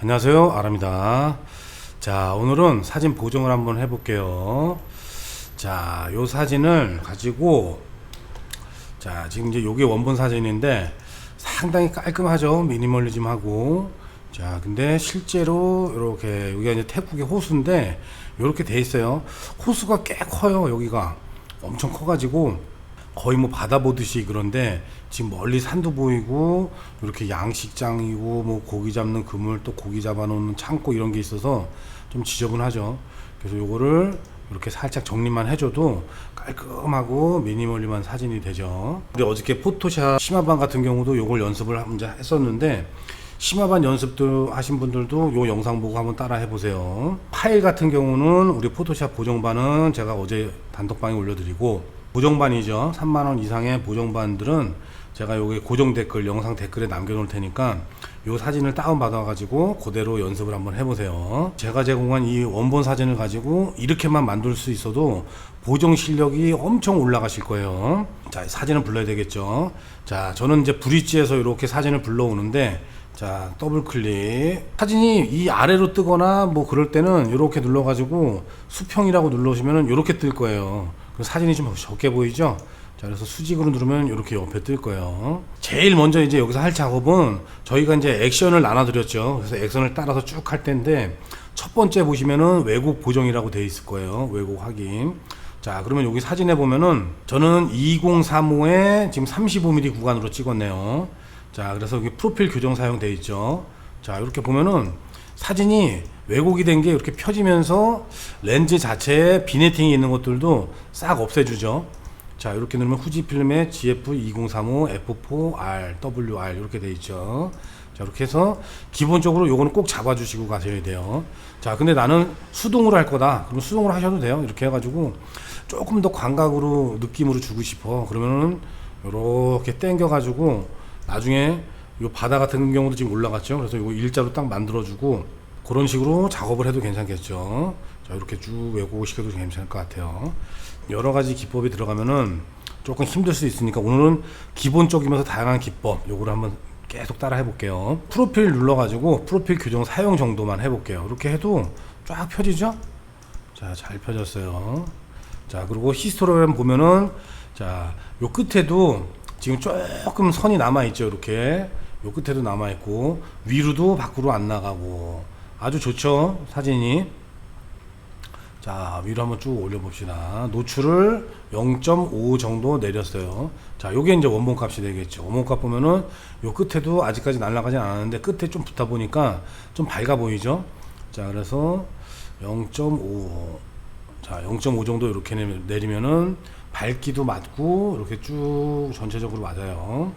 안녕하세요, 아랍니다. 자, 오늘은 사진 보정을 한번 해볼게요. 자, 요 사진을 가지고, 자, 지금 이제 요게 원본 사진인데 상당히 깔끔하죠. 미니멀리즘하고. 자, 근데 실제로 이렇게 여기가 이제 태국의 호수인데 이렇게 돼 있어요. 호수가 꽤 커요. 여기가 엄청 커가지고 거의 뭐 바다 보듯이. 그런데 지금 멀리 산도 보이고 이렇게 양식장이고 뭐 고기 잡는 그물, 또 고기 잡아놓는 창고 이런 게 있어서 좀 지저분하죠. 그래서 요거를 이렇게 살짝 정리만 해줘도 깔끔하고 미니멀리한 사진이 되죠. 근데 어저께 포토샵 심화반 같은 경우도 요걸 연습을 이제 했었는데, 심화반 연습도 하신 분들도 요 영상 보고 한번 따라 해보세요. 파일 같은 경우는 우리 포토샵 보정반은 제가 어제 단톡방에 올려드리고, 보정반이죠. 3만원 이상의 보정반들은 제가 여기 고정 댓글, 영상 댓글에 남겨놓을 테니까 요 사진을 다운받아 가지고 그대로 연습을 한번 해보세요. 제가 제공한 이 원본 사진을 가지고 이렇게만 만들 수 있어도 보정 실력이 엄청 올라가실 거예요. 자, 사진을 불러야 되겠죠. 자, 저는 이제 브릿지에서 이렇게 사진을 불러오는데, 자, 더블 클릭. 사진이 이 아래로 뜨거나 뭐 그럴 때는 이렇게 눌러가지고 수평이라고 눌러주면은 이렇게 뜰 거예요. 사진이 좀 적게 보이죠? 자, 그래서 수직으로 누르면 이렇게 옆에 뜰 거예요. 제일 먼저 이제 여기서 할 작업은 저희가 이제 액션을 나눠드렸죠. 그래서 액션을 따라서 쭉 할 텐데, 첫 번째 보시면은 왜곡 보정이라고 되어 있을 거예요. 왜곡 확인. 자, 그러면 여기 사진에 보면은 저는 2035에 지금 35mm 구간으로 찍었네요. 자, 그래서 여기 프로필 교정 사용되어 있죠. 자, 이렇게 보면은 사진이 왜곡이 된 게 이렇게 펴지면서 렌즈 자체에 비네팅이 있는 것들도 싹 없애주죠. 자, 이렇게 누르면 후지필름의 GF2035 F4R WR 이렇게 돼 있죠. 자, 이렇게 해서 기본적으로 요거는 꼭 잡아주시고 가셔야 돼요. 자, 근데 나는 수동으로 할 거다. 그럼 수동으로 하셔도 돼요. 이렇게 해가지고 조금 더 광각으로 느낌으로 주고 싶어. 그러면은 요렇게 당겨가지고 나중에 요 바다 같은 경우도 지금 올라갔죠. 그래서 이거 일자로 딱 만들어주고 그런 식으로 작업을 해도 괜찮겠죠. 자, 이렇게 쭉 왜곡을 시켜도 괜찮을 것 같아요. 여러 가지 기법이 들어가면은 조금 힘들 수 있으니까 오늘은 기본적이면서 다양한 기법 요거를 한번 계속 따라 해볼게요. 프로필 눌러가지고 프로필 교정 사용 정도만 해볼게요. 이렇게 해도 쫙 펴지죠. 자, 잘 펴졌어요. 자, 그리고 히스토그램 보면은, 자, 요 끝에도 지금 조금 선이 남아있죠. 이렇게 요 끝에도 남아있고 위로도 밖으로 안 나가고 아주 좋죠, 사진이. 자, 위로 한번 쭉 올려봅시다. 노출을 0.5 정도 내렸어요. 자, 요게 이제 원본 값이 되겠죠. 원본 값 보면은 요 끝에도 아직까지 날아가진 않았는데 끝에 좀 붙다 보니까 좀 밝아 보이죠. 자, 그래서 0.5, 자, 0.5 정도 이렇게 내리면은 밝기도 맞고 이렇게 쭉 전체적으로 맞아요.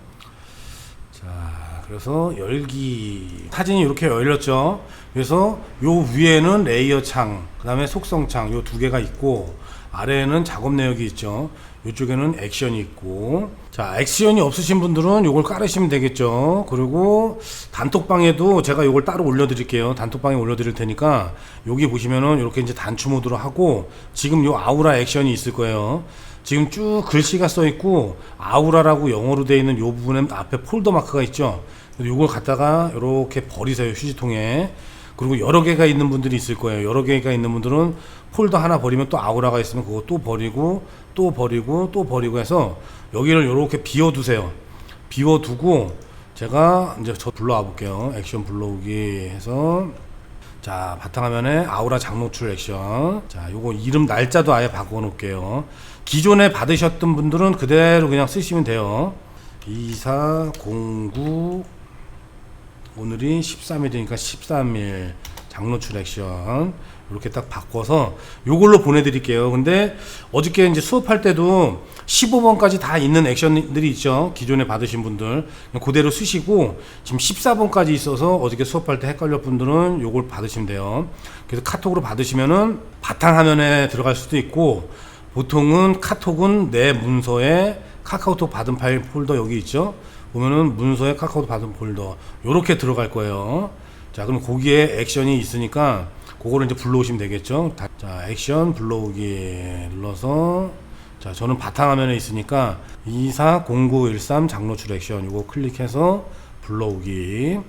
자, 그래서 열기, 사진이 이렇게 열렸죠. 그래서 요 위에는 레이어 창, 그 다음에 속성 창, 요 두 개가 있고, 아래에는 작업 내역이 있죠. 이쪽에는 액션이 있고. 자, 액션이 없으신 분들은 요걸 깔으시면 되겠죠. 그리고 단톡방에도 제가 요걸 따로 올려드릴게요. 단톡방에 올려드릴 테니까 여기 보시면은 이렇게 이제 단추 모드로 하고, 지금 요 아우라 액션이 있을 거예요. 지금 쭉 글씨가 써 있고 아우라라고 영어로 되어 있는 요 부분에 앞에 폴더 마크가 있죠. 요걸 갖다가 이렇게 버리세요, 휴지통에. 그리고 여러 개가 있는 분들이 있을 거예요. 여러 개가 있는 분들은 폴더 하나 버리면 또 아우라가 있으면 그거 또 버리고 또 버리고 또 버리고 해서 여기를 이렇게 비워두세요. 비워두고 제가 이제 저 불러와 볼게요. 액션 불러오기 해서, 자, 바탕화면에 아우라 장노출 액션. 자, 요거 이름 날짜도 아예 바꿔 놓을게요. 기존에 받으셨던 분들은 그대로 그냥 쓰시면 돼요. 2409, 오늘이 13일이니까 13일 장노출 액션 이렇게 딱 바꿔서 요걸로 보내드릴게요. 근데 어저께 이제 수업할 때도 15번까지 다 있는 액션들이 있죠. 기존에 받으신 분들 그대로 쓰시고, 지금 14번까지 있어서 어저께 수업할 때 헷갈렸 분들은 요걸 받으시면 돼요. 그래서 카톡으로 받으시면은 바탕화면에 들어갈 수도 있고, 보통은 카톡은 내 문서에 카카오톡 받은 파일 폴더 여기 있죠. 보면은 문서에 카카오톡 받은 폴더 요렇게 들어갈 거예요. 자, 그럼 거기에 액션이 있으니까 그거를 이제 불러오시면 되겠죠. 자, 액션 불러오기 눌러서, 자, 저는 바탕화면에 있으니까 240913 장노출 액션 요거 클릭해서 불러오기.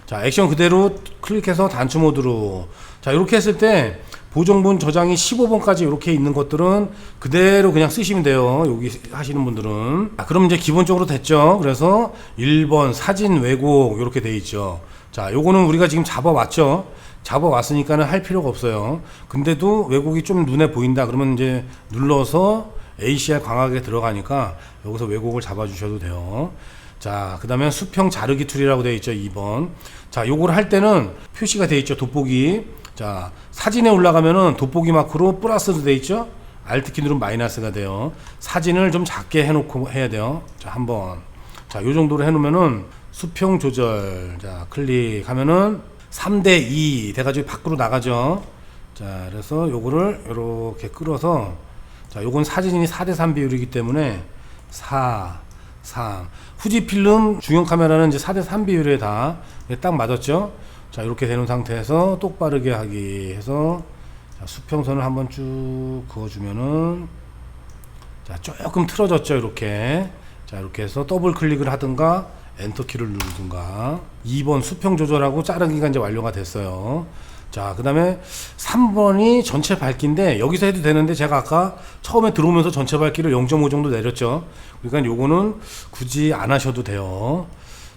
자, 자, 액션 그대로 클릭해서 단추 모드로. 자, 이렇게 했을 때 보정본 저장이 15번까지 이렇게 있는 것들은 그대로 그냥 쓰시면 돼요. 여기 하시는 분들은. 자, 그럼 이제 기본적으로 됐죠. 그래서 1번 사진 왜곡 이렇게 돼 있죠. 자, 요거는 우리가 지금 잡아왔죠. 잡아왔으니까는 할 필요가 없어요. 근데도 왜곡이 좀 눈에 보인다 그러면 이제 눌러서 ACR 강하게 들어가니까 여기서 왜곡을 잡아 주셔도 돼요. 자, 그 다음에 수평 자르기 툴이라고 되어 있죠. 2번. 자, 요걸 할 때는 표시가 되어 있죠. 돋보기. 자, 사진에 올라가면은 돋보기 마크로 플러스도 되어 있죠. Alt키 누르면 마이너스가 돼요. 사진을 좀 작게 해놓고 해야 돼요. 자, 한번. 자, 요 정도로 해놓으면은 수평 조절. 자, 클릭하면은 3:2 돼가지고 밖으로 나가죠. 자, 그래서 요거를 요렇게 끌어서, 자, 요건 사진이 4:3 비율이기 때문에 4, 3. 후지필름 중형 카메라는 이제 4:3 비율에 다 딱 맞았죠. 자, 이렇게 되는 상태에서 똑바르게 하기 해서, 자, 수평선을 한번 쭉 그어주면은, 자, 조금 틀어졌죠. 이렇게. 자, 이렇게 해서 더블 클릭을 하든가 엔터키를 누르든가. 2번 수평 조절하고 자르기가 이제 완료가 됐어요. 자, 그 다음에 3번이 전체 밝기인데 여기서 해도 되는데 제가 아까 처음에 들어오면서 전체 밝기를 0.5 정도 내렸죠. 그러니까 요거는 굳이 안 하셔도 돼요.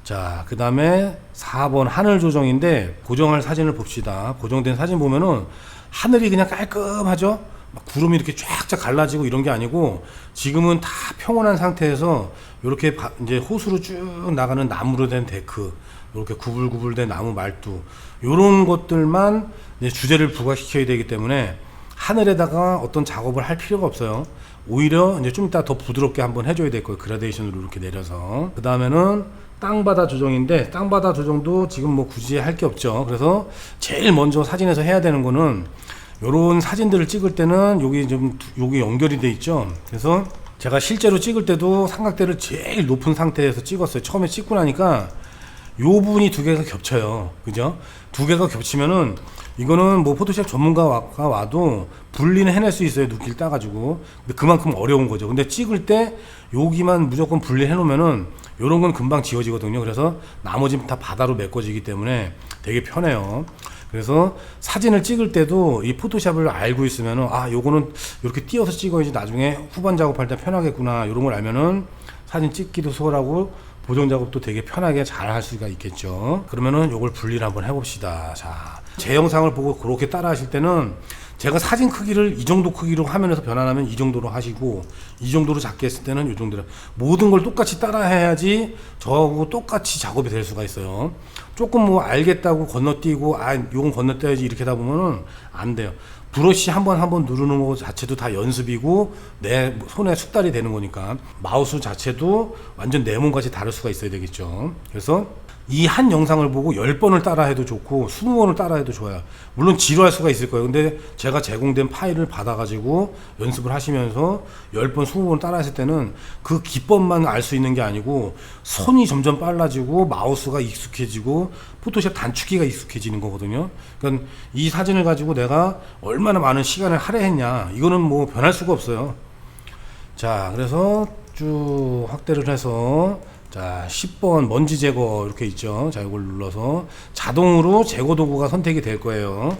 자, 그 다음에 4번 하늘 조정인데 고정할 사진을 봅시다. 고정된 사진 보면은 하늘이 그냥 깔끔하죠. 막 구름이 이렇게 쫙쫙 갈라지고 이런 게 아니고 지금은 다 평온한 상태에서 이렇게 이제 호수로 쭉 나가는 나무로 된 데크, 이렇게 구불구불된 나무 말뚝, 요런 것들만 이제 주제를 부각시켜야 되기 때문에 하늘에다가 어떤 작업을 할 필요가 없어요. 오히려 이제 좀 이따 더 부드럽게 한번 해줘야 될 거예요. 그라데이션으로 이렇게 내려서. 그 다음에는 땅바다 조정인데 땅바다 조정도 지금 뭐 굳이 할 게 없죠. 그래서 제일 먼저 사진에서 해야 되는 거는 요런 사진들을 찍을 때는 여기 연결이 돼 있죠. 그래서 제가 실제로 찍을 때도 삼각대를 제일 높은 상태에서 찍었어요. 처음에 찍고 나니까 요 부분이 두 개가 겹쳐요. 그죠? 두 개가 겹치면은 이거는 뭐 포토샵 전문가가 와도 분리는 해낼 수 있어요. 눕기를 따가지고. 근데 그만큼 어려운 거죠. 근데 찍을 때 여기만 무조건 분리해 놓으면은 요런 건 금방 지워지거든요. 그래서 나머지는 다 바다로 메꿔지기 때문에 되게 편해요. 그래서 사진을 찍을 때도 이 포토샵을 알고 있으면은 아, 요거는 이렇게 띄어서 찍어야지 나중에 후반 작업할 때 편하겠구나. 요런 걸 알면은 사진 찍기도 수월하고 보정 작업도 되게 편하게 잘 할 수가 있겠죠. 그러면은 요걸 분리를 한번 해봅시다. 자, 제 영상을 보고 그렇게 따라 하실 때는 제가 사진 크기를 이 정도 크기로 화면에서 변환하면 이 정도로 하시고, 이 정도로 작게 했을 때는 이 정도로, 모든 걸 똑같이 따라 해야지 저하고 똑같이 작업이 될 수가 있어요. 조금 뭐 알겠다고 건너뛰고 아, 요건 건너뛰어야지 이렇게 하다 보면은 안 돼요. 브러쉬 한 번 누르는 거 자체도 다 연습이고 내 손에 숙달이 되는 거니까 마우스 자체도 완전 내 몸같이 다를 수가 있어야 되겠죠. 그래서 이 한 영상을 보고 10번을 따라해도 좋고 20번을 따라해도 좋아요. 물론 지루할 수가 있을 거예요. 근데 제가 제공된 파일을 받아가지고 연습을 하시면서 10번, 20번 따라했을 때는 그 기법만 알 수 있는 게 아니고 손이 점점 빨라지고 마우스가 익숙해지고 포토샵 단축키가 익숙해지는 거거든요. 그러니까 이 사진을 가지고 내가 얼마나 많은 시간을 할애했냐, 이거는 뭐 변할 수가 없어요. 자, 그래서 쭉 확대를 해서 자, 10번 먼지 제거 이렇게 있죠. 자, 이걸 눌러서 자동으로 제거 도구가 선택이 될 거예요.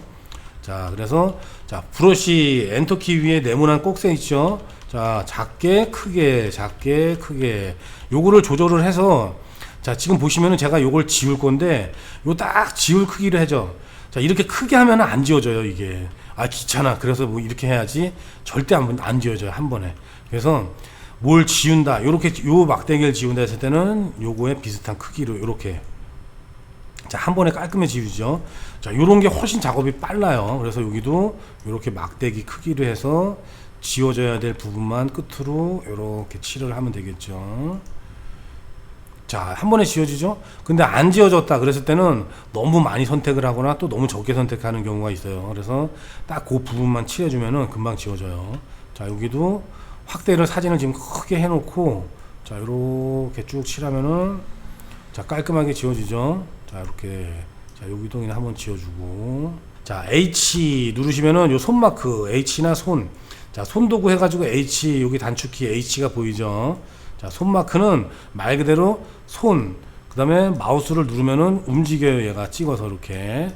자, 그래서 자, 브러쉬 엔터키 위에 네모난 꼭새 있죠. 자, 작게 크게 작게 크게 요거를 조절을 해서, 자, 지금 보시면은 제가 요걸 지울 건데 요 딱 지울 크기를 해줘. 자, 이렇게 크게 하면 안 지워져요. 이게 아, 귀찮아. 그래서 뭐 이렇게 해야지. 절대 안 지워져요, 한 번에. 그래서 뭘 지운다, 요렇게 요 막대기를 지운다 했을 때는 요거에 비슷한 크기로 요렇게, 자, 한 번에 깔끔해 지우죠. 자, 요런 게 훨씬 작업이 빨라요. 그래서 여기도 요렇게 막대기 크기로 해서 지워져야 될 부분만 끝으로 요렇게 칠을 하면 되겠죠. 자, 한 번에 지워지죠. 근데 안 지워졌다 그랬을 때는 너무 많이 선택을 하거나 또 너무 적게 선택하는 경우가 있어요. 그래서 딱 그 부분만 칠해주면은 금방 지워져요. 자, 여기도 확대를 사진을 지금 크게 해놓고, 자, 이렇게 쭉 칠하면은, 자, 깔끔하게 지워지죠. 자, 이렇게, 자, 여기도 그냥 한번 지워주고, 자, H 누르시면은 요 손 마크, H나 손, 자, 손도구 해가지고 H, 여기 단축키 H가 보이죠. 자, 손 마크는 말 그대로 손, 그 다음에 마우스를 누르면은 움직여요. 얘가 찍어서 이렇게.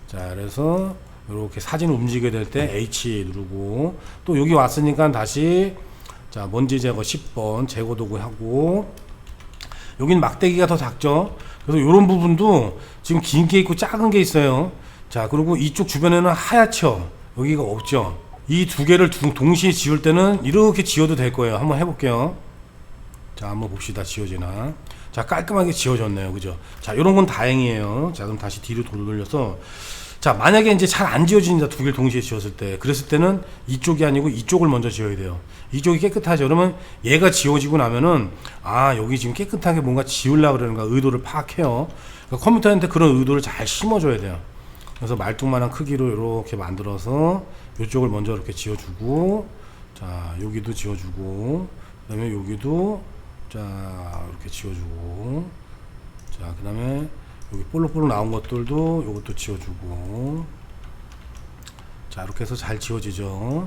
자, 그래서 이렇게 사진 움직여야 될 때 H 누르고, 또 여기 왔으니까 다시 자, 먼지 제거 10번 제거 도구 하고, 여긴 막대기가 더 작죠. 그래서 이런 부분도 지금 긴 게 있고 작은 게 있어요. 자, 그리고 이쪽 주변에는 하얗죠. 여기가 없죠. 이 두 개를 동시에 지울 때는 이렇게 지워도 될 거예요. 한번 해볼게요. 자, 한번 봅시다. 지워지나. 자, 깔끔하게 지워졌네요. 그죠? 자, 이런 건 다행이에요. 자, 그럼 다시 뒤로 돌려서, 자, 만약에 이제 잘 안 지워진다. 두 개를 동시에 지웠을 때. 그랬을 때는 이쪽이 아니고 이쪽을 먼저 지워야 돼요. 이쪽이 깨끗하죠. 그러면 얘가 지워지고 나면은, 아, 여기 지금 깨끗하게 뭔가 지우려고 그러는가 의도를 파악해요. 그러니까 컴퓨터한테 그런 의도를 잘 심어줘야 돼요. 그래서 말뚝만한 크기로 이렇게 만들어서 이쪽을 먼저 이렇게 지워주고, 자, 여기도 지워주고, 그 다음에 여기도, 자, 이렇게 지워주고, 자, 그 다음에 여기 볼록볼록 나온 것들도 이것도 지워주고, 자, 이렇게 해서 잘 지워지죠.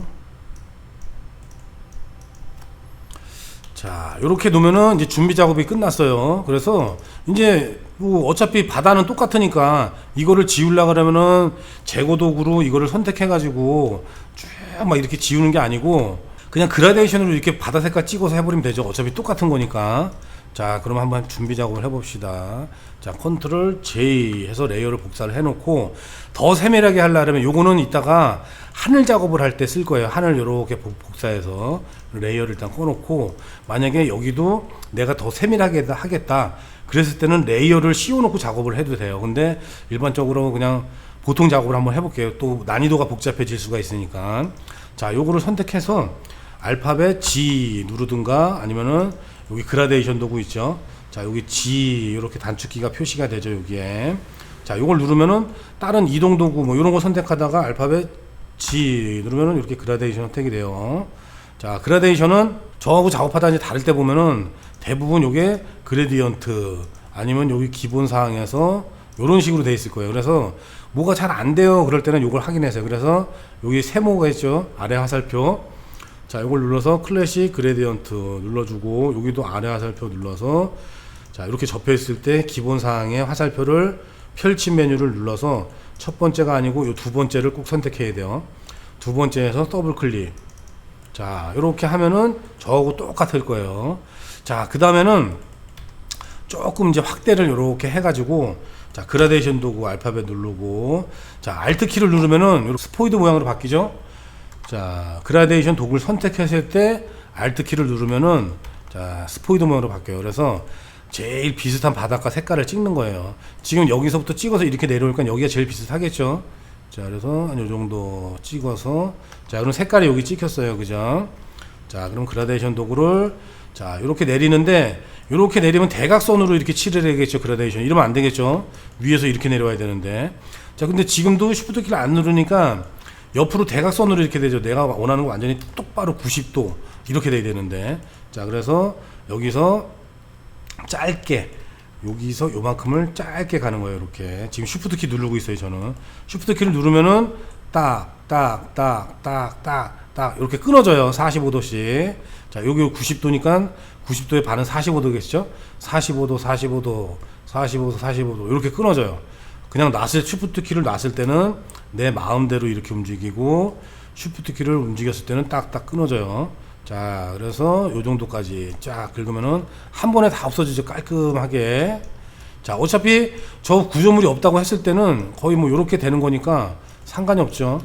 자, 이렇게 놓으면은 이제 준비 작업이 끝났어요. 그래서 이제 뭐 어차피 바다는 똑같으니까 이거를 지우려고 그러면은 제거 도구로 이거를 선택해 가지고 쭉 막 이렇게 지우는 게 아니고 그냥 그라데이션으로 이렇게 바다 색깔 찍어서 해버리면 되죠. 어차피 똑같은 거니까. 자, 그럼 한번 준비 작업을 해봅시다. 자, 컨트롤 J 해서 레이어를 복사를 해놓고, 더 세밀하게 하려면 요거는 이따가 하늘 작업을 할 때 쓸 거예요. 하늘 요렇게 복사해서 레이어를 일단 꺼놓고, 만약에 여기도 내가 더 세밀하게 하겠다 그랬을 때는 레이어를 씌워놓고 작업을 해도 돼요. 근데 일반적으로 그냥 보통 작업을 한번 해볼게요. 또 난이도가 복잡해질 수가 있으니까. 자, 요거를 선택해서 알파벳 G 누르든가, 아니면은 여기 그라데이션 도구 있죠. 자, 여기 G 이렇게 단축키가 표시가 되죠. 여기에. 자, 요걸 누르면은 다른 이동 도구 뭐 이런 거 선택하다가 알파벳 G 누르면은 이렇게 그라데이션 선택이 돼요. 자, 그라데이션은 저하고 작업하다 이제 다를 때 보면은 대부분 요게 그레디언트 아니면 여기 기본 사항에서 요런 식으로 돼 있을 거예요. 그래서 뭐가 잘 안 돼요. 그럴 때는 요걸 확인하세요. 그래서 여기 세모가 있죠. 아래 화살표. 자, 이걸 눌러서 클래식 그레디언트 눌러주고, 여기도 아래 화살표 눌러서, 자, 이렇게 접혀 있을 때 기본 사항의 화살표를 펼친 메뉴를 눌러서 첫 번째가 아니고 이 두 번째를 꼭 선택해야 돼요. 두 번째에서 더블 클릭. 자, 이렇게 하면은 저하고 똑같을 거예요. 자, 그 다음에는 조금 이제 확대를 이렇게 해가지고, 자, 그라데이션 도구 알파벳 누르고, 자, 알트 키를 누르면은 이렇게 스포이드 모양으로 바뀌죠. 자, 그라데이션 도구를 선택했을 때 알트 키를 누르면은 자, 스포이드 모양으로 바뀌어요. 그래서 제일 비슷한 바닷가 색깔을 찍는 거예요. 지금 여기서부터 찍어서 이렇게 내려오니까 여기가 제일 비슷하겠죠. 자, 그래서 한 요 정도 찍어서, 자, 그럼 색깔이 여기 찍혔어요. 그죠? 자, 그럼 그라데이션 도구를 자, 이렇게 내리는데, 이렇게 내리면 대각선으로 이렇게 칠을 해야겠죠. 그라데이션 이러면 안 되겠죠. 위에서 이렇게 내려와야 되는데. 자, 근데 지금도 쉬프트 키를 안 누르니까 옆으로 대각선으로 이렇게 되죠. 내가 원하는 거 완전히 똑바로 90도 이렇게 돼야 되는데. 자, 그래서 여기서 짧게, 여기서 요만큼을 짧게 가는 거예요. 이렇게 지금 쉬프트 키 누르고 있어요. 저는 쉬프트 키를 누르면은 딱 이렇게 끊어져요. 45도씩. 자, 여기 90도니까 90도의 반은 45도겠죠. 45도 이렇게 끊어져요. 그냥 쉬프트 키를 놨을 때는 내 마음대로 이렇게 움직이고, 쉬프트 키를 움직였을 때는 딱딱 끊어져요. 자, 그래서 요 정도까지 쫙 긁으면은 한 번에 다 없어지죠. 깔끔하게. 자, 어차피 저 구조물이 없다고 했을 때는 거의 뭐 요렇게 되는 거니까 상관이 없죠.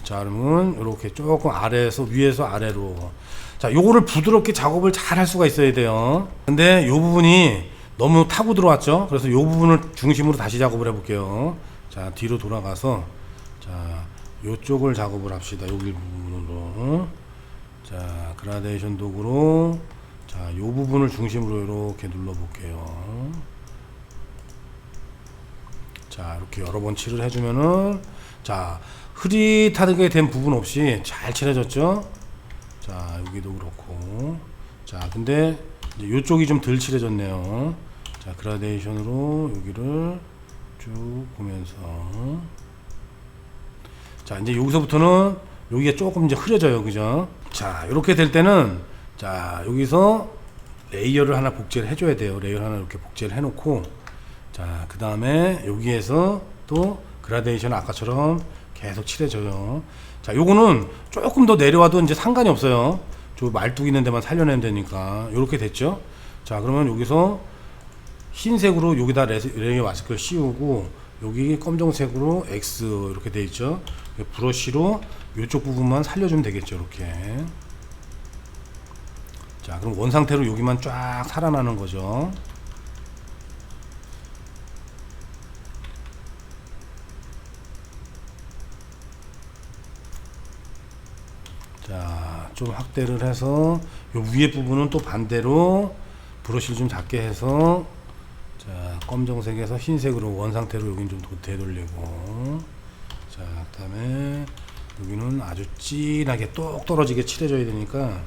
자, 그러면 요렇게 조금 아래에서 위에서 아래로. 자, 요거를 부드럽게 작업을 잘 할 수가 있어야 돼요. 근데 요 부분이 너무 타고 들어왔죠. 그래서 요 부분을 중심으로 다시 작업을 해볼게요. 자, 뒤로 돌아가서, 자, 요쪽을 작업을 합시다. 여기 부분으로. 자, 그라데이션 도구로, 자, 요 부분을 중심으로 이렇게 눌러볼게요. 자, 이렇게 여러 번 칠을 해주면은, 자, 흐릿하게 된 부분 없이 잘 칠해졌죠. 자, 여기도 그렇고. 자, 근데 이제 요쪽이 좀 덜 칠해졌네요. 자, 그라데이션으로 여기를 쭉 보면서, 자, 이제 여기서부터는 여기가 조금 이제 흐려져요. 그죠? 자, 이렇게 될 때는, 자, 여기서 레이어를 하나 복제를 해줘야 돼요. 레이어 하나 이렇게 복제를 해놓고, 자, 그 다음에 여기에서 또 그라데이션 아까처럼 계속 칠해줘요. 자, 요거는 조금 더 내려와도 이제 상관이 없어요. 저 말뚝 있는 데만 살려내면 되니까. 요렇게 됐죠? 자, 그러면 여기서 흰색으로 여기다 레이어 마스크를 씌우고, 여기 검정색으로 X 이렇게 돼 있죠? 브러쉬로 이쪽 부분만 살려주면 되겠죠, 이렇게. 자, 그럼 원 상태로 여기만 쫙 살아나는 거죠. 자, 좀 확대를 해서 요 위에 부분은 또 반대로 브러쉬를 좀 작게 해서, 자, 검정색에서 흰색으로 원 상태로 여기는 좀 되돌리고, 자, 그 다음에 여기는 아주 진하게 똑 떨어지게 칠해줘야 되니까,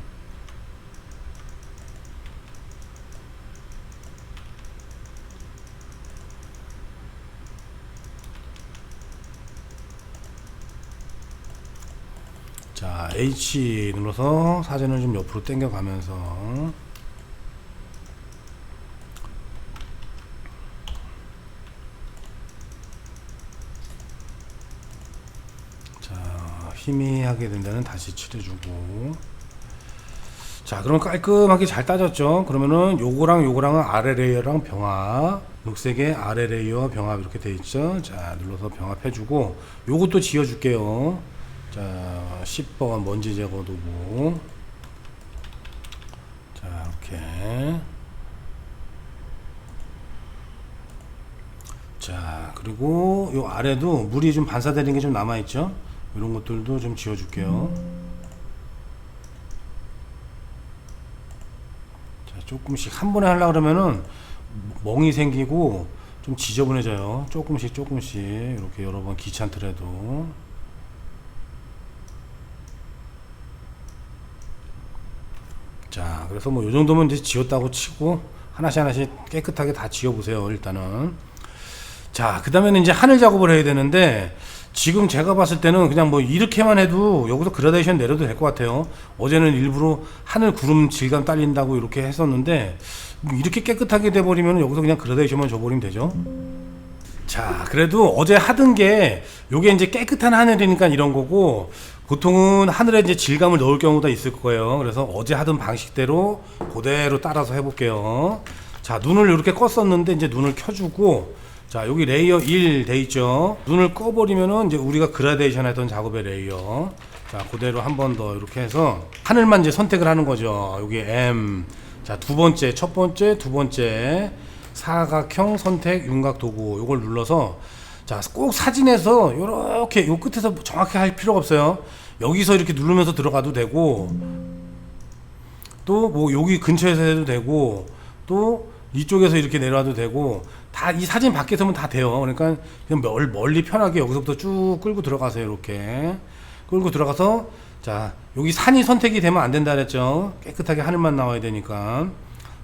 자, H 눌러서 사진을 좀 옆으로 당겨 가면서, 자, 희미하게 된 데는 다시 칠해주고, 자, 그러면 깔끔하게 잘 따졌죠. 그러면은 요거랑 요거랑은 아래 레이어랑 병합, 녹색의 아래 레이어와 병합 이렇게 돼 있죠. 자, 눌러서 병합해주고, 요것도 지워줄게요. 자, 10번 먼지 제거 도구. 자, 이렇게. 자, 그리고 요 아래도 물이 좀 반사되는 게 좀 남아있죠. 이런 것들도 좀 지워줄게요. 자, 조금씩 한 번에 하려고 그러면은 멍이 생기고 좀 지저분해져요. 조금씩 이렇게 여러 번 귀찮더라도. 자, 그래서 뭐 요 정도면 이제 지웠다고 치고 하나씩 깨끗하게 다 지워보세요, 일단은. 자, 그 다음에는 이제 하늘 작업을 해야 되는데, 지금 제가 봤을 때는 그냥 뭐 이렇게만 해도 여기서 그라데이션 내려도 될 것 같아요. 어제는 일부러 하늘 구름 질감 딸린다고 이렇게 했었는데, 뭐 이렇게 깨끗하게 돼버리면 여기서 그냥 그라데이션만 줘버리면 되죠. 자, 그래도 어제 하던 게 요게 이제 깨끗한 하늘이니까 이런 거고, 보통은 하늘에 이제 질감을 넣을 경우가 있을 거예요. 그래서 어제 하던 방식대로 그대로 따라서 해볼게요. 자, 눈을 이렇게 껐었는데 이제 눈을 켜주고, 자, 여기 레이어 1 돼 있죠. 눈을 꺼버리면은 이제 우리가 그라데이션 했던 작업의 레이어. 자, 그대로 한 번 더 이렇게 해서 하늘만 이제 선택을 하는 거죠. 여기 M. 자, 두 번째, 첫 번째, 두 번째 사각형 선택 윤곽 도구 요걸 눌러서, 자, 꼭 사진에서 요렇게 요 끝에서 정확히 할 필요가 없어요. 여기서 이렇게 누르면서 들어가도 되고, 또 뭐 여기 근처에서 해도 되고, 또 이쪽에서 이렇게 내려와도 되고, 다 이 사진 밖에서면 다 돼요. 그러니까 그냥 멀리 편하게 여기서부터 쭉 끌고 들어가세요. 이렇게 끌고 들어가서, 자, 여기 산이 선택이 되면 안 된다 그랬죠. 깨끗하게 하늘만 나와야 되니까.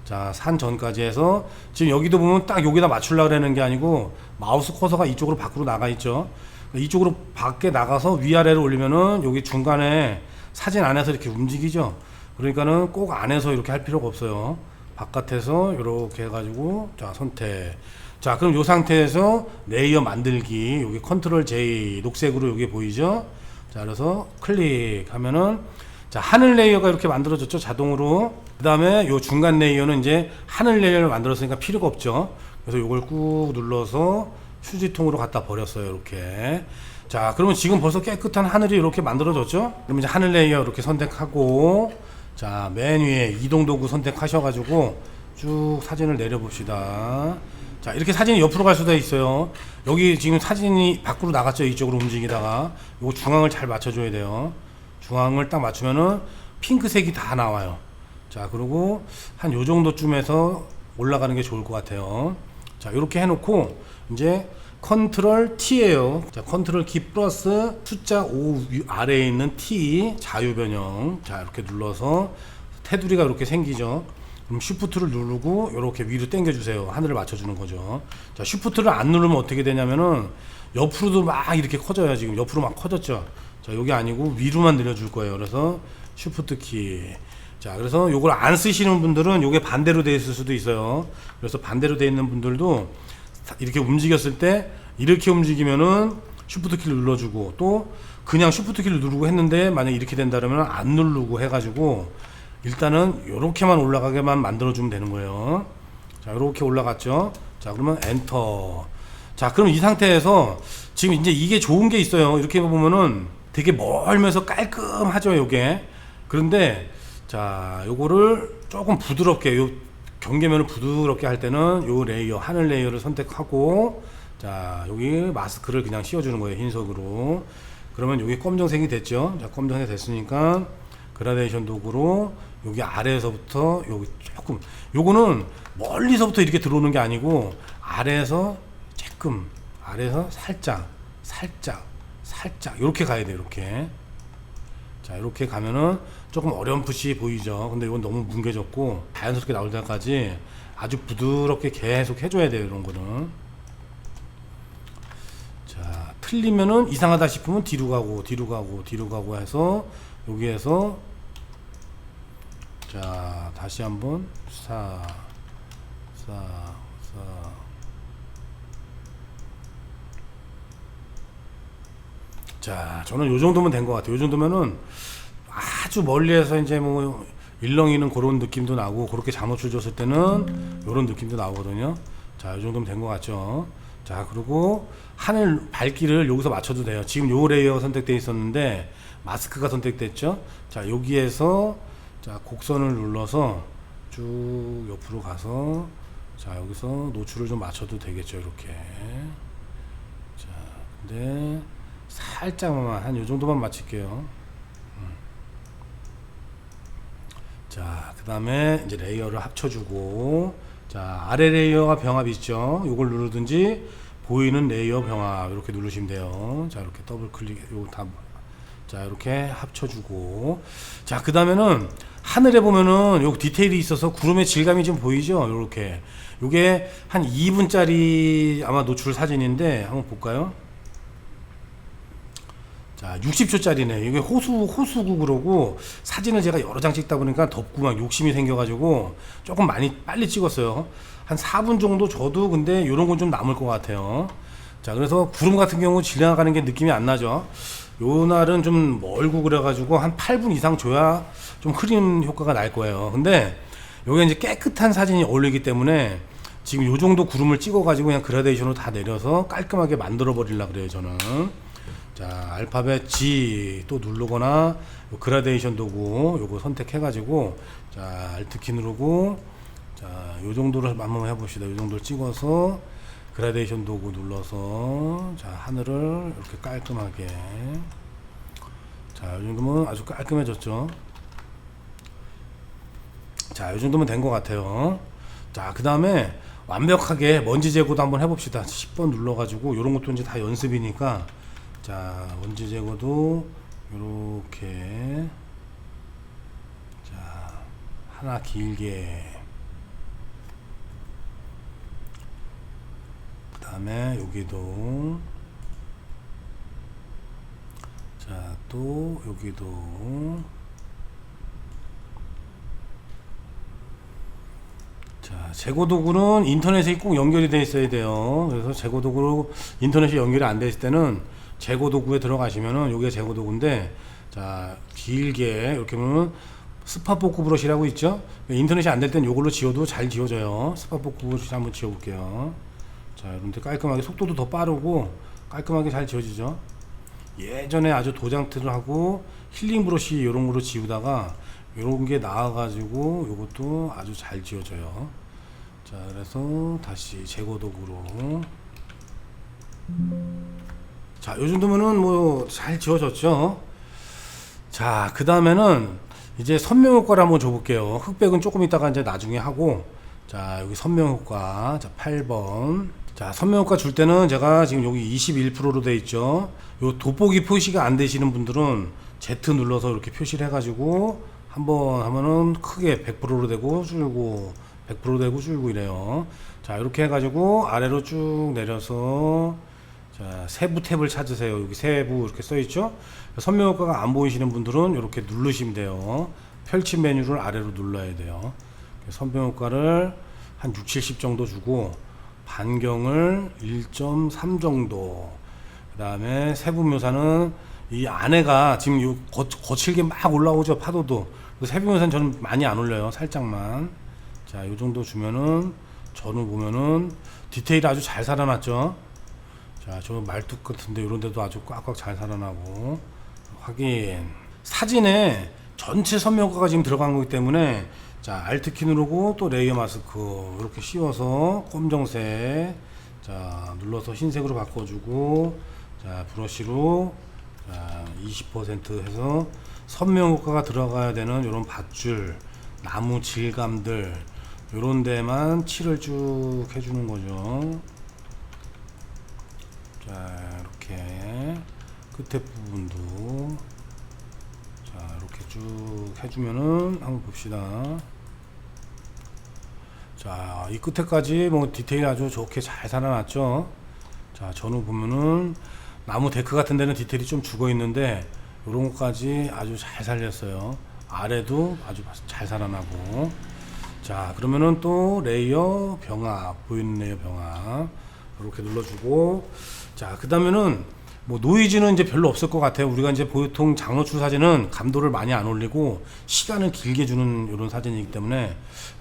자, 산 전까지 해서 지금 여기도 보면 딱 여기다 맞추려고 하는 게 아니고 마우스 커서가 이쪽으로 밖으로 나가 있죠. 이쪽으로 밖에 나가서 위아래로 올리면은 여기 중간에 사진 안에서 이렇게 움직이죠. 그러니까는 꼭 안에서 이렇게 할 필요가 없어요. 바깥에서 이렇게 해가지고, 자, 선택. 자, 그럼 이 상태에서 레이어 만들기, 여기 컨트롤 J 녹색으로 여기 보이죠? 자, 그래서 클릭하면은, 자, 하늘 레이어가 이렇게 만들어졌죠, 자동으로. 그 다음에 요 중간 레이어는 이제 하늘 레이어를 만들었으니까 필요가 없죠. 그래서 요걸 꾹 눌러서 휴지통으로 갖다 버렸어요, 이렇게. 자, 그러면 지금 벌써 깨끗한 하늘이 이렇게 만들어졌죠? 그럼 이제 하늘 레이어 이렇게 선택하고, 자, 맨 위에 이동 도구 선택하셔가지고 쭉 사진을 내려봅시다. 자, 이렇게 사진이 옆으로 갈 수도 있어요. 여기 지금 사진이 밖으로 나갔죠, 이쪽으로 움직이다가. 요거 중앙을 잘 맞춰줘야 돼요. 중앙을 딱 맞추면은 핑크색이 다 나와요. 자, 그리고 한 요 정도쯤에서 올라가는 게 좋을 것 같아요. 자, 이렇게 해놓고 이제 컨트롤 T예요. 자, 컨트롤 키 플러스 숫자 5 아래에 있는 T 자유 변형. 자, 이렇게 눌러서 테두리가 이렇게 생기죠. 그럼 쉬프트를 누르고 이렇게 위로 당겨 주세요. 하늘을 맞춰 주는 거죠. 자, 쉬프트를 안 누르면 어떻게 되냐면은 옆으로도 막 이렇게 커져요. 지금 옆으로 막 커졌죠. 자, 여기 아니고 위로만 늘려 줄 거예요. 그래서 쉬프트 키 자, 그래서 요걸 안 쓰시는 분들은 요게 반대로 돼 있을 수도 있어요. 그래서 반대로 돼 있는 분들도 이렇게 움직였을 때 이렇게 움직이면은 쉬프트 키를 눌러주고, 또 그냥 쉬프트 키를 누르고 했는데 만약 이렇게 된다면 안 누르고 해가지고 일단은 요렇게만 올라가게만 만들어주면 되는 거예요. 자, 요렇게 올라갔죠. 자, 그러면 엔터. 자, 그럼 이 상태에서 지금 이제 이게 좋은 게 있어요. 이렇게 보면은 되게 멀면서 깔끔하죠, 요게. 그런데 자, 요거를 조금 부드럽게, 요 경계면을 부드럽게 할 때는 요 레이어, 하늘 레이어를 선택하고, 자, 여기 마스크를 그냥 씌워주는 거예요, 흰색으로. 그러면 여기 검정색이 됐죠. 자, 검정색이 됐으니까 그라데이션 도구로 여기 아래에서부터 여기 조금, 요거는 멀리서부터 이렇게 들어오는 게 아니고 아래에서 조금, 아래에서 살짝 이렇게 가야 돼요. 이렇게. 자, 이렇게 가면은 조금 어렴풋이 보이죠. 근데 이건 너무 뭉개졌고 자연스럽게 나올 때까지 아주 부드럽게 계속 해줘야 돼요, 이런 거는. 자, 틀리면은 이상하다 싶으면 뒤로 가고 해서 여기에서, 자, 다시 한번 자, 저는 요 정도면 된 것 같아요. 요 정도면은 아주 멀리에서 이제 뭐 일렁이는 그런 느낌도 나고, 그렇게 장노출 줬을 때는 요런 느낌도 나오거든요. 자, 요 정도면 된 것 같죠. 자, 그리고 하늘 밝기를 여기서 맞춰도 돼요. 지금 요 레이어 선택되어 있었는데 마스크가 선택됐죠. 자, 여기에서 자, 곡선을 눌러서 쭉 옆으로 가서, 자, 여기서 노출을 좀 맞춰도 되겠죠, 이렇게. 자, 근데 살짝만, 한 요 정도만 맞출게요. 자, 그 다음에 이제 레이어를 합쳐주고, 자, 아래 레이어가 병합 있죠. 요걸 누르든지 보이는 레이어 병합 이렇게 누르시면 돼요. 자, 이렇게 더블 클릭, 요 다, 자, 이렇게 합쳐주고, 자, 그 다음에는 하늘에 보면은 요 디테일이 있어서 구름의 질감이 좀 보이죠. 요렇게. 요게 한 2분짜리 아마 노출 사진인데 한번 볼까요? 자, 60초짜리네. 이게 호수국으로고, 사진을 제가 여러 장 찍다 보니까 덥고 막 욕심이 생겨가지고 조금 많이 빨리 찍었어요. 한 4분 정도 줘도, 근데 요런 건 좀 남을 것 같아요. 자, 그래서 구름 같은 경우 지나가는 게 느낌이 안 나죠. 요 날은 좀 멀고 그래가지고 한 8분 이상 줘야 좀 흐림 효과가 날 거예요. 근데 요게 이제 깨끗한 사진이 어울리기 때문에 지금 요 정도 구름을 찍어가지고 그냥 그라데이션으로 다 내려서 깔끔하게 만들어 버리려고 그래요, 저는. 자, 알파벳 G 또 누르거나 그라데이션 도구 요거 선택해가지고, 자, 알트 키 누르고, 자, 요 정도로 한번 해봅시다. 요 정도를 찍어서 그라데이션 도구 눌러서, 자, 하늘을 이렇게 깔끔하게, 자, 요 정도면 아주 깔끔해졌죠. 자, 요 정도면 된 것 같아요. 자, 그 다음에 완벽하게 먼지 제거도 한번 해봅시다. 10번 눌러가지고, 요런 것도 이제 다 연습이니까, 자, 먼지 제거도 요렇게, 자, 하나 길게, 그 다음에 여기도, 자, 또 여기도, 자, 제거 도구는 인터넷에 꼭 연결이 되어 있어야 돼요. 그래서 제거 도구로 인터넷이 연결이 안 돼 있을 때는 제거 도구에 들어가시면은 요게 제거 도구인데, 자, 길게 이렇게 보면 스팟 복구 브러쉬라고 있죠. 인터넷이 안 될 땐 요걸로 지워도 잘 지워져요. 스팟 복구 브러쉬 한번 지워 볼게요. 자, 여러분들 깔끔하게, 속도도 더 빠르고 깔끔하게 잘 지워지죠. 예전에 아주 도장틀을 하고 힐링 브러쉬 요런 거로 지우다가 요런 게 나와 가지고 요것도 아주 잘 지워져요. 자, 그래서 다시 제거 도구로, 자, 요 정도면은 뭐 잘 지워졌죠. 자, 그 다음에는 이제 선명 효과를 한번 줘볼게요. 흑백은 조금 있다가 이제 나중에 하고, 자, 여기 선명 효과, 자, 8번. 자, 선명 효과 줄 때는 제가 지금 여기 21%로 돼 있죠. 요 돋보기 표시가 안 되시는 분들은 Z 눌러서 이렇게 표시를 해가지고 한번 하면은 크게 100%로 되고 줄고, 100% 되고 줄고 이래요. 자, 이렇게 해가지고 아래로 쭉 내려서, 자, 세부 탭을 찾으세요. 여기 세부 이렇게 써 있죠. 선명 효과가 안 보이시는 분들은 이렇게 누르시면 돼요. 펼침 메뉴를 아래로 눌러야 돼요. 선별 효과를 한 6, 70 정도 주고 반경을 1.3 정도. 그 다음에 세부 묘사는 이 안에가 지금 요 거칠게 막 올라오죠, 파도도. 세부 묘사는 저는 많이 안 올려요, 살짝만. 자, 요 정도 주면은 전후 보면은 디테일이 아주 잘 살아났죠. 자, 저 말뚝 같은데 이런 데도 아주 꽉꽉 잘 살아나고. 확인. 사진에 전체 선명도가 지금 들어간 거기 때문에, 자, 알트 키 누르고 또 레이어 마스크 이렇게 씌워서 검정색, 자, 눌러서 흰색으로 바꿔주고, 자, 브러쉬로, 자, 20% 해서 선명 효과가 들어가야 되는 이런 밧줄, 나무 질감들 요런 데만 칠을 쭉 해주는 거죠. 자, 이렇게 끝에 부분도, 자, 이렇게 쭉 해주면은 한번 봅시다. 자, 이 끝에까지 뭐 디테일 아주 좋게 잘 살아났죠. 자, 전후 보면은 나무 데크 같은 데는 디테일이 좀 죽어 있는데 요런 것까지 아주 잘 살렸어요. 아래도 아주 잘 살아나고. 자, 그러면은 또 레이어 병합, 보이는 레이어 병합 이렇게 눌러주고. 자, 그 다음에는 뭐 노이즈는 이제 별로 없을 것 같아요. 우리가 이제 보통 장노출 사진은 감도를 많이 안 올리고 시간을 길게 주는 이런 사진이기 때문에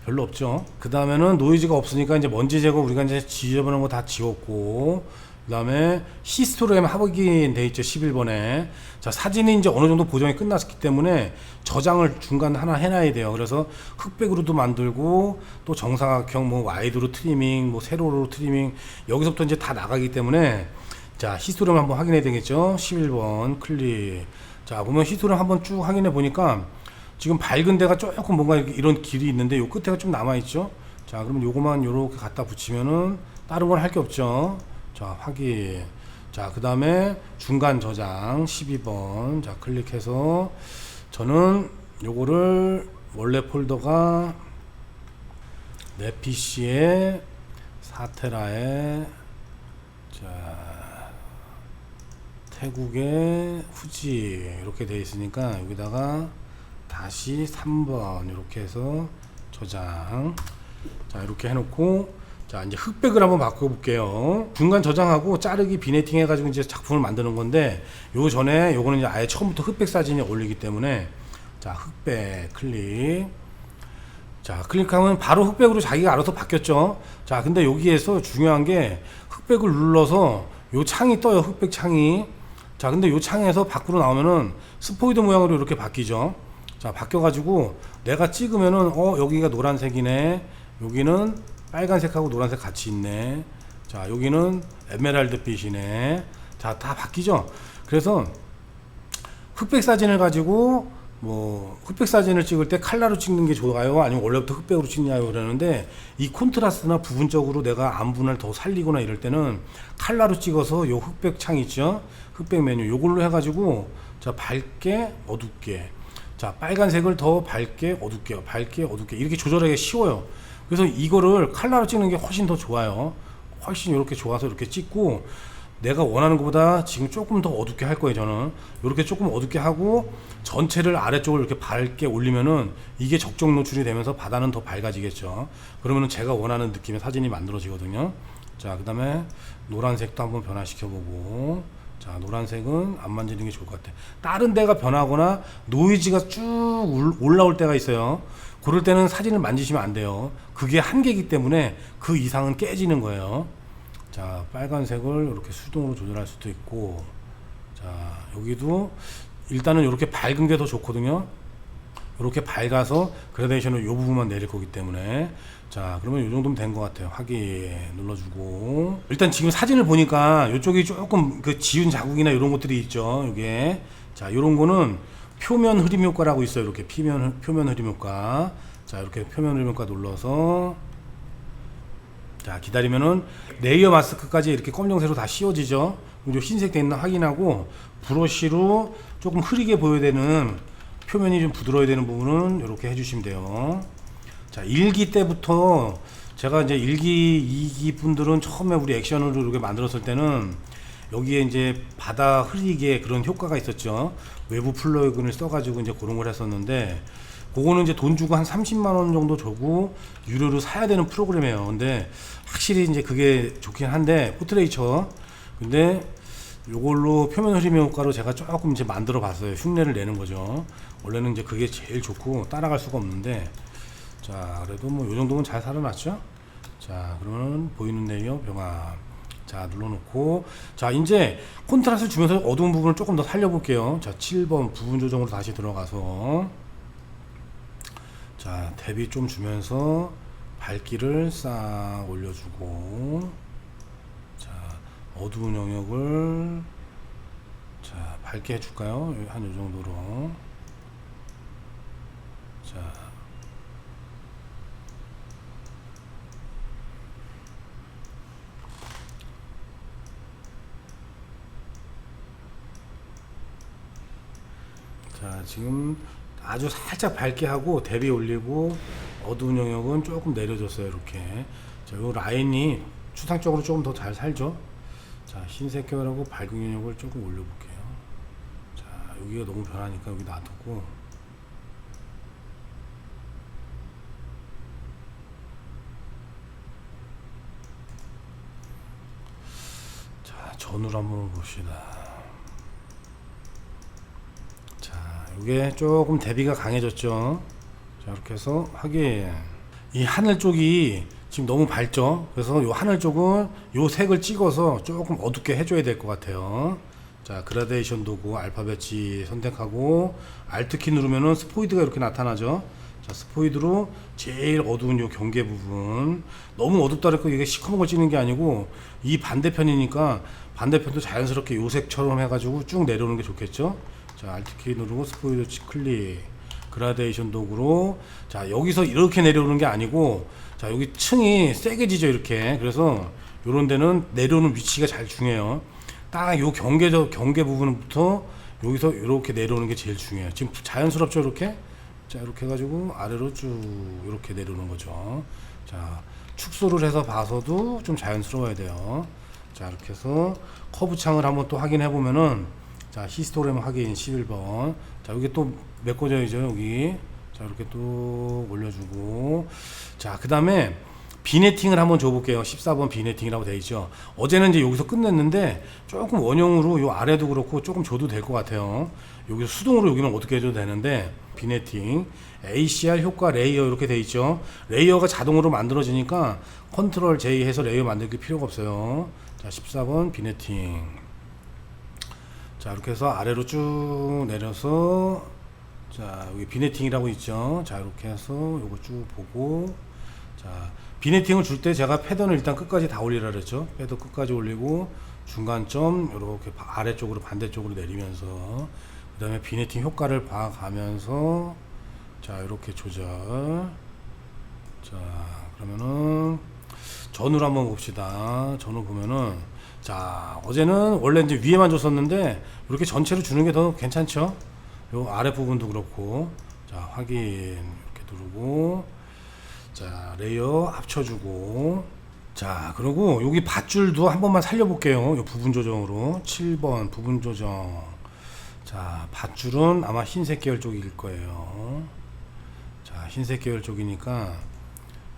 별로 없죠. 그 다음에는 노이즈가 없으니까 이제 먼지 제거 우리가 이제 지저분한 거 다 지웠고, 그 다음에 히스토그램 확인 돼 있죠, 11번에. 자, 사진이 이제 어느 정도 보정이 끝났기 때문에 저장을 중간 하나 해놔야 돼요. 그래서 흑백으로도 만들고 또 정사각형 뭐 와이드로 트리밍, 뭐 세로로 트리밍, 여기서부터 이제 다 나가기 때문에, 자, 히스토그램 한번 확인해야 되겠죠. 11번 클릭. 자, 보면 히스토그램 한번 쭉 확인해 보니까 지금 밝은 데가 조금 뭔가 이런 길이 있는데 요 끝에가 좀 남아 있죠. 자, 그러면 요거만 요렇게 갖다 붙이면은 다른 건 할 게 없죠. 자, 확인. 자, 그 다음에 중간 저장 12번. 자, 클릭해서 저는 요거를 원래 폴더가 내 PC에 4테라에, 자, 태국의 후지 이렇게 되어 있으니까 여기다가 다시 3번 이렇게 해서 저장. 자, 이렇게 해놓고, 자, 이제 흑백을 한번 바꿔볼게요. 중간 저장하고 자르기 비네팅 해가지고 이제 작품을 만드는 건데, 요 전에 요거는 이제 아예 처음부터 흑백 사진이 올리기 때문에, 자, 흑백 클릭. 자, 클릭하면 바로 흑백으로 자기가 알아서 바뀌었죠. 자, 근데 여기에서 중요한 게 흑백을 눌러서 요 창이 떠요, 흑백 창이. 자, 근데 요 창에서 밖으로 나오면은 스포이드 모양으로 이렇게 바뀌죠. 자, 바뀌어가지고 내가 찍으면은 여기가 노란색이네, 여기는 빨간색하고 노란색 같이 있네, 자, 여기는 에메랄드 빛이네. 자, 다 바뀌죠. 그래서 흑백 사진을 가지고 뭐 흑백 사진을 찍을 때 칼라로 찍는 게 좋아요, 아니면 원래부터 흑백으로 찍냐고 그러는데, 이 콘트라스트나 부분적으로 내가 안분을 더 살리거나 이럴 때는 칼라로 찍어서 요 흑백 창 있죠, 흑백 메뉴 요걸로 해가지고, 자, 밝게 어둡게, 자, 빨간색을 더 밝게 어둡게, 밝게 어둡게 이렇게 조절하기 쉬워요. 그래서 이거를 칼라로 찍는 게 훨씬 더 좋아요. 훨씬 이렇게 좋아서 이렇게 찍고, 내가 원하는 것보다 지금 조금 더 어둡게 할 거예요. 저는 이렇게 조금 어둡게 하고 전체를 아래쪽을 이렇게 밝게 올리면은 이게 적정 노출이 되면서 바다는 더 밝아지겠죠. 그러면은 제가 원하는 느낌의 사진이 만들어지거든요. 자, 그 다음에 노란색도 한번 변화시켜 보고, 자, 노란색은 안 만지는 게 좋을 것 같아. 다른 데가 변하거나 노이즈가 쭉 올라올 때가 있어요. 그럴 때는 사진을 만지시면 안 돼요. 그게 한계이기 때문에 그 이상은 깨지는 거예요. 자, 빨간색을 이렇게 수동으로 조절할 수도 있고, 자, 여기도 일단은 이렇게 밝은 게 더 좋거든요. 이렇게 밝아서 그라데이션을 이 부분만 내릴 거기 때문에. 자, 그러면 이 정도면 된 것 같아요. 확인 눌러주고, 일단 지금 사진을 보니까 이쪽이 조금 그 지운 자국이나 이런 것들이 있죠, 이게. 자, 이런 거는 표면 흐림 효과라고 있어요. 이렇게 표면 흐림 효과. 자, 이렇게 표면 흐림 효과 눌러서, 자, 기다리면은 레이어 마스크까지 이렇게 검정색으로 다 씌워지죠. 그리고 흰색 돼 있나 확인하고, 브러쉬로 조금 흐리게 보여야 되는, 표면이 좀 부드러워야 되는 부분은 이렇게 해주시면 돼요. 자, 1기 때부터 제가 이제 1기, 2기 분들은 처음에 우리 액션으로 이렇게 만들었을 때는 여기에 이제 바다 흐리게 그런 효과가 있었죠. 외부 플러그인을 써가지고 이제 그런 걸 했었는데, 그거는 이제 돈 주고 한 30만 원 정도 주고 유료로 사야 되는 프로그램이에요. 근데 확실히 이제 그게 좋긴 한데 포트레이처, 근데 요걸로 표면 흐림 효과로 제가 조금 이제 만들어 봤어요. 흉내를 내는 거죠. 원래는 이제 그게 제일 좋고 따라갈 수가 없는데, 자 그래도 뭐 요 정도면 잘 살아났죠. 자 그러면 보이는 레이어 병합, 자 눌러놓고, 자 이제 콘트라스트 주면서 어두운 부분을 조금 더 살려볼게요. 자 7번 부분 조정으로 다시 들어가서, 자 대비 좀 주면서 밝기를 싹 올려주고, 자 어두운 영역을 자 밝게 해줄까요? 한 요 정도로. 자 자 지금 아주 살짝 밝게 하고 대비 올리고, 어두운 영역은 조금 내려줬어요. 이렇게. 자, 요 라인이 추상적으로 조금 더 잘 살죠. 자 흰색 계열하고 밝은 영역을 조금 올려볼게요. 자 여기가 너무 변하니까 여기 놔두고, 자 전후로 한번 봅시다. 이게 조금 대비가 강해졌죠. 자 이렇게 해서 확인. 이 하늘 쪽이 지금 너무 밝죠. 그래서 이 하늘 쪽은 이 색을 찍어서 조금 어둡게 해줘야 될 것 같아요. 자 그라데이션 도구 알파벳 G 선택하고 Alt키 누르면은 스포이드가 이렇게 나타나죠. 자 스포이드로 제일 어두운 요 경계 부분, 너무 어둡다 그래서 이게 시커먼 걸 찍는 게 아니고 이 반대편이니까 반대편도 자연스럽게 요 색처럼 해가지고 쭉 내려오는 게 좋겠죠. 자 Alt키 누르고 스포이드 클릭, 그라데이션 도구로, 자 여기서 이렇게 내려오는 게 아니고, 자 여기 층이 세게 지죠 이렇게. 그래서 요런 데는 내려오는 위치가 잘 중요해요. 딱 요 경계 부분부터 여기서 이렇게 내려오는 게 제일 중요해요. 지금 자연스럽죠 이렇게. 자 이렇게 해가지고 아래로 쭉 이렇게 내려오는 거죠. 자 축소를 해서 봐서도 좀 자연스러워야 돼요. 자 이렇게 해서 커브 창을 한번 또 확인해 보면은, 자 히스토그램 확인 11번. 자 여기 또 메꿔져 있죠 여기. 자 이렇게 또 올려주고, 자 그 다음에 비네팅을 한번 줘볼게요. 14번 비네팅이라고 되어 있죠. 어제는 이제 여기서 끝냈는데 조금 원형으로 요 아래도 그렇고 조금 줘도 될 것 같아요. 여기서 수동으로 여기는 어떻게 해줘도 되는데, 비네팅 ACR 효과 레이어 이렇게 되어 있죠. 레이어가 자동으로 만들어지니까 컨트롤 J 해서 레이어 만들기 필요가 없어요. 자 14번 비네팅. 자 이렇게 해서 아래로 쭉 내려서, 자 여기 비네팅이라고 있죠. 자 이렇게 해서 요거 쭉 보고, 자 비네팅을 줄 때 제가 패턴을 일단 끝까지 다 올리라 그랬죠. 패턴 끝까지 올리고 중간점 이렇게 아래쪽으로 반대쪽으로 내리면서, 그 다음에 비네팅 효과를 봐가면서, 자 이렇게 조절. 자 그러면은 전후로 한번 봅시다. 전후 보면은, 자 어제는 원래 이제 위에만 줬었는데 이렇게 전체로 주는 게 더 괜찮죠. 요 아래 부분도 그렇고. 자 확인 이렇게 누르고, 자 레이어 합쳐주고, 자 그리고 여기 밧줄도 한 번만 살려볼게요. 요 부분 조정으로 7번 부분 조정. 자 밧줄은 아마 흰색 계열 쪽일 거예요. 자 흰색 계열 쪽이니까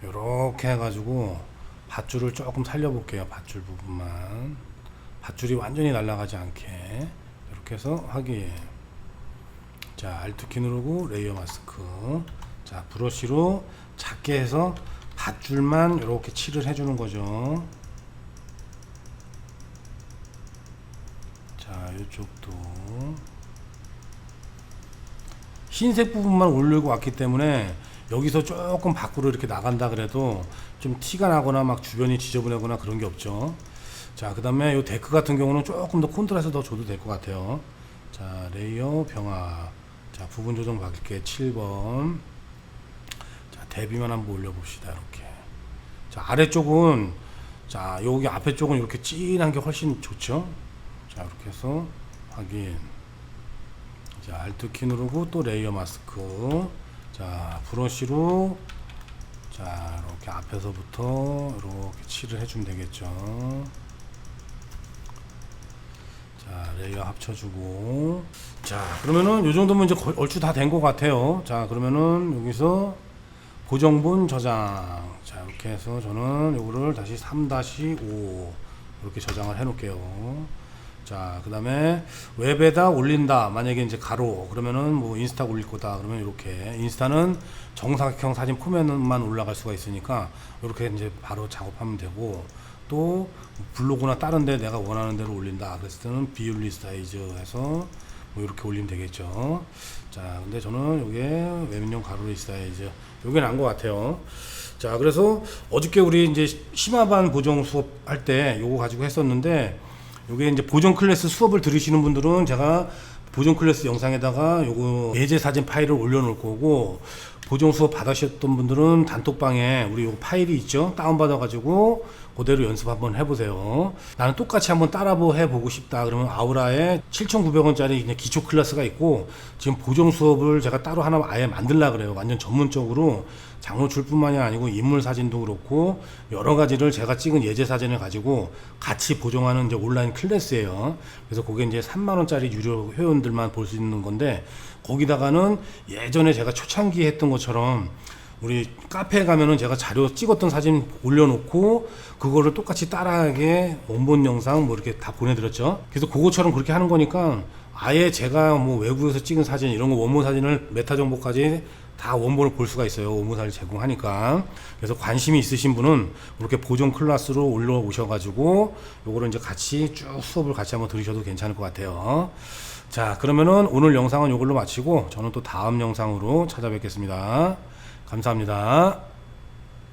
요렇게 해가지고 밧줄을 조금 살려볼게요. 밧줄 부분만, 밧줄이 완전히 날아가지 않게. 이렇게 해서 확인. 자 Alt키 누르고 레이어 마스크. 자 브러쉬로 작게 해서 밧줄만 이렇게 칠을 해주는 거죠. 자 이쪽도 흰색 부분만 올리고 왔기 때문에 여기서 조금 밖으로 이렇게 나간다 그래도 좀 티가 나거나 막 주변이 지저분하거나 그런 게 없죠. 자 그 다음에 이 데크 같은 경우는 조금 더 콘트라스트 더 줘도 될 것 같아요. 자 레이어 병합. 자 부분 조정 바뀔게 7번. 자 대비만 한번 올려봅시다. 이렇게. 자 아래쪽은, 자 여기 앞에 쪽은 이렇게 진한 게 훨씬 좋죠. 자 이렇게 해서 확인. 자 Alt키 누르고 또 레이어 마스크. 자 브러쉬로, 자 이렇게 앞에서부터 이렇게 칠을 해주면 되겠죠. 자 레이어 합쳐주고. 자, 그러면은 요 정도면 이제 거의 얼추 다 된 것 같아요. 자, 그러면은 여기서 고정본 저장. 자, 이렇게 해서 저는 요거를 다시 3-5 이렇게 저장을 해 놓을게요. 자, 그 다음에 웹에다 올린다. 만약에 이제 가로 그러면은 뭐 인스타 올릴 거다 그러면 이렇게, 인스타는 정사각형 사진 포맷만 올라갈 수가 있으니까 이렇게 이제 바로 작업하면 되고, 또 블로그나 다른데 내가 원하는 대로 올린다 그랬을 때는 비율리 사이즈 해서 뭐 이렇게 올리면 되겠죠. 자, 근데 저는 요게 웹용 가로리 사이즈 요게 나은 것 같아요. 자, 그래서 어저께 우리 이제 심화반 보정 수업 할 때 요거 가지고 했었는데, 요게 이제 보정 클래스 수업을 들으시는 분들은 제가 보정 클래스 영상에다가 요거 예제 사진 파일을 올려놓을 거고, 보정 수업 받으셨던 분들은 단톡방에 우리 요거 파일이 있죠. 다운받아 가지고 그대로 연습 한번 해보세요. 나는 똑같이 한번 따라 해보고 싶다 그러면 아우라에 7,900원짜리 그냥 기초 클래스가 있고, 지금 보정 수업을 제가 따로 하나 아예 만들라 그래요. 완전 전문적으로 장로출 뿐만이 아니고 인물 사진도 그렇고 여러 가지를 제가 찍은 예제 사진을 가지고 같이 보정하는 이제 온라인 클래스예요. 그래서 그게 이제 3만원짜리 유료 회원들만 볼 수 있는 건데, 거기다가는 예전에 제가 초창기 했던 것처럼 우리 카페에 가면은 제가 자료 찍었던 사진 올려놓고 그거를 똑같이 따라하게 원본 영상 뭐 이렇게 다 보내드렸죠. 그래서 그거처럼 그렇게 하는 거니까 아예 제가 뭐 외국에서 찍은 사진 이런 거 원본 사진을 메타 정보까지 다 원본을 볼 수가 있어요. 원본 사진 제공하니까. 그래서 관심이 있으신 분은 이렇게 보정 클래스로 올라오셔가지고 요거를 이제 같이 쭉 수업을 같이 한번 들으셔도 괜찮을 것 같아요. 자, 그러면은 오늘 영상은 요걸로 마치고 저는 또 다음 영상으로 찾아뵙겠습니다. 감사합니다.